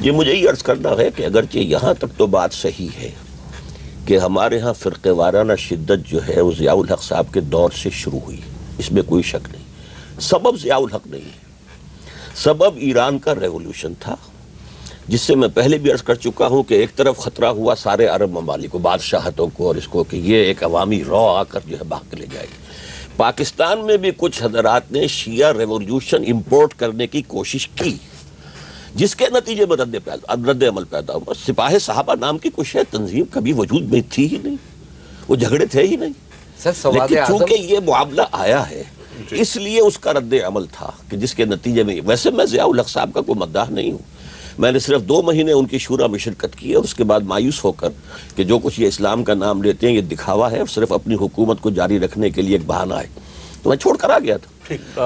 یہ مجھے یہ عرض کرنا ہے کہ اگرچہ یہاں تک تو بات صحیح ہے کہ ہمارے ہاں فرقے وارانہ شدت جو ہے وہ ضیاء الحق صاحب کے دور سے شروع ہوئی، اس میں کوئی شک نہیں۔ سبب ضیاء الحق نہیں ہے، سبب ایران کا ریولوشن تھا، جس سے میں پہلے بھی عرض کر چکا ہوں کہ ایک طرف خطرہ ہوا سارے عرب ممالک کو، بادشاہتوں کو، اور اس کو کہ یہ ایک عوامی رو آ کر جو ہے بہا کے لے جائے گی۔ پاکستان میں بھی کچھ حضرات نے شیعہ ریولوشن امپورٹ کرنے کی کوشش کی، جس کے نتیجے میں رد عمل پیدا ہوا۔ سپاہ صحابہ نام کی کوئی شے تنظیم کبھی وجود میں تھی ہی نہیں، وہ جھگڑے تھے ہی نہیں، لیکن چونکہ یہ معاملہ آیا ہے اس لیے اس کا رد عمل تھا کہ جس کے نتیجے میں، ویسے میں ضیاء الحق صاحب کا کوئی مداح نہیں ہوں، میں نے صرف 2 مہینے ان کی شورا میں شرکت کی ہے، اس کے بعد مایوس ہو کر کہ جو کچھ یہ اسلام کا نام لیتے ہیں یہ دکھاوا ہے اور صرف اپنی حکومت کو جاری رکھنے کے لیے ایک بہانہ ہے، تو میں چھوڑ کر آ گیا تھا۔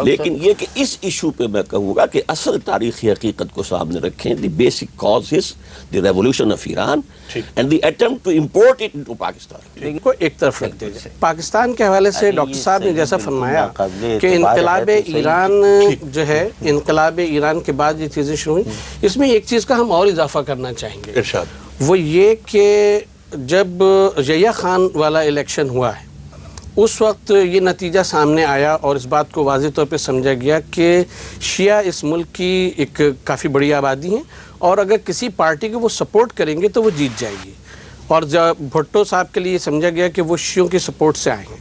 لیکن یہ کہ اس ایشو پہ میں کہوں گا کہ اصل تاریخی حقیقت کو سامنے رکھیں، the basic cause is the revolution of Iran and the attempt to import it into Pakistan کو ایک طرف رکھ دیں۔ پاکستان کے حوالے سے ڈاکٹر صاحب نے جیسا فرمایا کہ انقلاب ایران جو ہے، انقلاب ایران کے بعد یہ چیزیں شروع ہوئیں، اس میں ایک چیز کا ہم اور اضافہ کرنا چاہیں گے، وہ یہ کہ جب ضیاء خان والا الیکشن ہوا ہے اس وقت یہ نتیجہ سامنے آیا اور اس بات کو واضح طور پہ سمجھا گیا کہ شیعہ اس ملک کی ایک کافی بڑی آبادی ہیں اور اگر کسی پارٹی کو وہ سپورٹ کریں گے تو وہ جیت جائے گی، اور جب بھٹو صاحب کے لیے یہ سمجھا گیا کہ وہ شیعوں کی سپورٹ سے آئے ہیں۔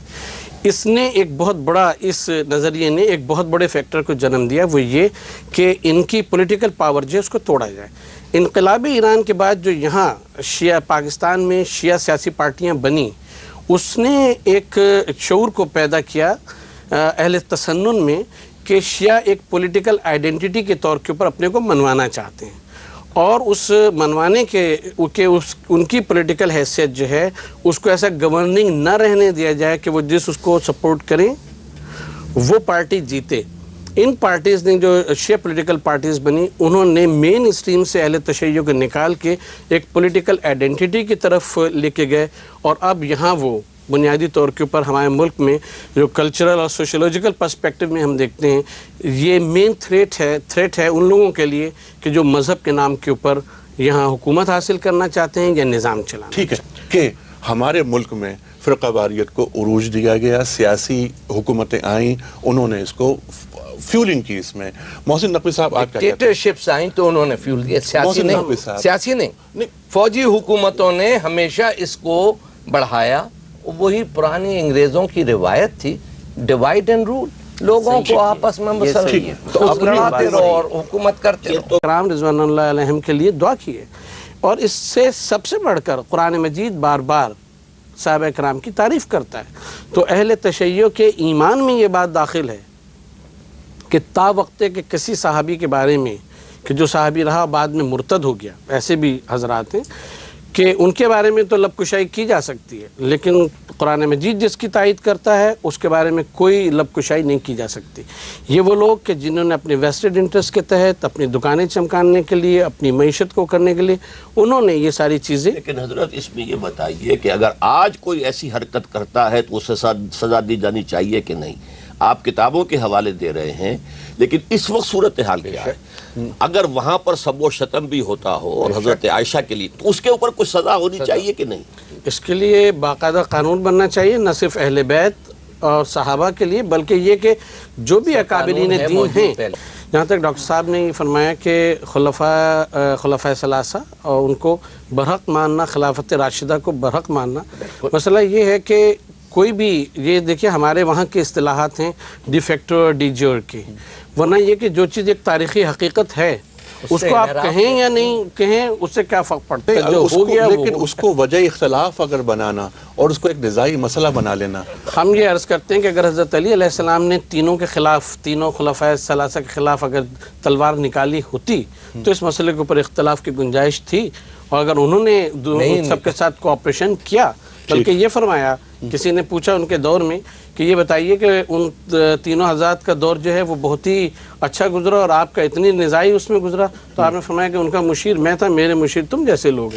اس نے ایک بہت بڑا، اس نظریے نے ایک بہت بڑے فیکٹر کو جنم دیا، وہ یہ کہ ان کی پولیٹیکل پاور جو ہے اس کو توڑا جائے۔ انقلاب ایران کے بعد جو یہاں شیعہ پاکستان میں شیعہ سیاسی پارٹیاں بنی، اس نے ایک شعور کو پیدا کیا اہل تسنن میں کہ شیعہ ایک پولیٹیکل آئیڈینٹی کے طور کے اوپر اپنے کو منوانا چاہتے ہیں، اور اس منوانے کے ان کی پولیٹیکل حیثیت جو ہے اس کو ایسا گورننگ نہ رہنے دیا جائے کہ وہ جس اس کو سپورٹ کریں وہ پارٹی جیتے۔ ان پارٹیز نے جو شیعہ پولیٹیکل پارٹیز بنی، انہوں نے مین اسٹریم سے اہل تشیع کو نکال کے ایک پولیٹیکل آئیڈینٹی کی طرف لے کے گئے، اور اب یہاں وہ بنیادی طور کے اوپر ہمارے ملک میں جو کلچرل اور سوشولوجیکل پرسپیکٹو میں ہم دیکھتے ہیں، یہ مین تھریٹ ہے ان لوگوں کے لیے کہ جو مذہب کے نام کے اوپر یہاں حکومت حاصل کرنا چاہتے ہیں یا نظام چلانا۔ ٹھیک ہے کہ ہمارے ملک میں فرقہ واریت کو عروج دیا گیا، سیاسی حکومتیں آئیں، انہوں نے اس کو فیولنگ کی۔ اس میں محسن نقوی صاحب آپ کا ڈکٹیٹرشپس آئیں تو انہوں نے فیول دیا، سیاسی نہیں، فوجی حکومتوں نے ہمیشہ اس کو بڑھایا۔ وہی پرانی انگریزوں کی روایت تھی، ڈیوائیڈ اینڈ رول، لوگوں کو آپس میں لڑاتے رہو اور حکومت کرتے رہو۔ کرام رضوان اللہ علیہم کے لیے دعا کیے، اور اس سے سب سے بڑھ کر قرآن مجید بار بار صحابہ کرام کی تعریف کرتا ہے۔ تو اہل تشیع کے ایمان میں یہ بات داخل ہے کہ تا وقتے کے کسی صحابی کے بارے میں کہ جو صحابی رہا بعد میں مرتد ہو گیا، ایسے بھی حضرات ہیں کہ ان کے بارے میں تو لب کشائی کی جا سکتی ہے، لیکن قرآن مجید جس کی تائید کرتا ہے اس کے بارے میں کوئی لب کشائی نہیں کی جا سکتی۔ یہ وہ لوگ کہ جنہوں نے اپنے ویسٹڈ انٹرسٹ کے تحت اپنی دکانیں چمکانے کے لیے، اپنی معیشت کو کرنے کے لیے انہوں نے یہ ساری چیزیں۔ لیکن حضرت اس میں یہ بتائیے کہ اگر آج کوئی ایسی حرکت کرتا ہے تو اسے سزا دی جانی چاہیے کہ نہیں؟ آپ کتابوں کے حوالے دے رہے ہیں، لیکن اس وقت صورتحال کیا ہے؟ اگر وہاں پر سب و شتم بھی ہوتا ہو اور حضرت عائشہ کے لیے، تو اس کے اوپر کچھ سزا ہونی چاہیے کہ نہیں؟ اس کے لیے باقاعدہ قانون بننا چاہیے، نہ صرف اہل بیت اور صحابہ کے لیے بلکہ یہ کہ جو بھی اکابرین دین ہیں۔ جہاں تک ڈاکٹر صاحب نے یہ فرمایا کہ خلفائے ثلاثہ اور ان کو برحق ماننا، خلافت راشدہ کو برحق ماننا، مسئلہ یہ ہے کہ کوئی بھی، یہ دیکھیں ہمارے وہاں کے اصطلاحات ہیں ڈی فیکٹو اور ڈی جور کی، ورنہ یہ کہ جو چیز ایک تاریخی حقیقت ہے اس کو آپ کہیں یا نہیں کہیں اس سے کیا فرق پڑتا ہے، جو ہو گیا۔ لیکن اس کو وجہ اختلاف اگر بنانا اور اس کو ایک نزاعی مسئلہ بنا لینا، ہم یہ عرض کرتے ہیں کہ اگر حضرت علی علیہ السلام نے تینوں کے خلاف، تینوں خلفائے ثلاثہ کے خلاف اگر تلوار نکالی ہوتی تو اس مسئلے کے اوپر اختلاف کی گنجائش تھی، اور اگر انہوں نے سب کے ساتھ کوآپریشن کیا، بلکہ یہ فرمایا، کسی نے پوچھا ان کے دور میں کہ یہ بتائیے کہ ان تینوں حضرات کا دور جو ہے وہ بہت ہی اچھا گزرا اور آپ کا اتنی نزاعی اس میں گزرا، تو آپ نے فرمایا کہ ان کا مشیر میں تھا، میرے مشیر تم جیسے لوگ ہیں۔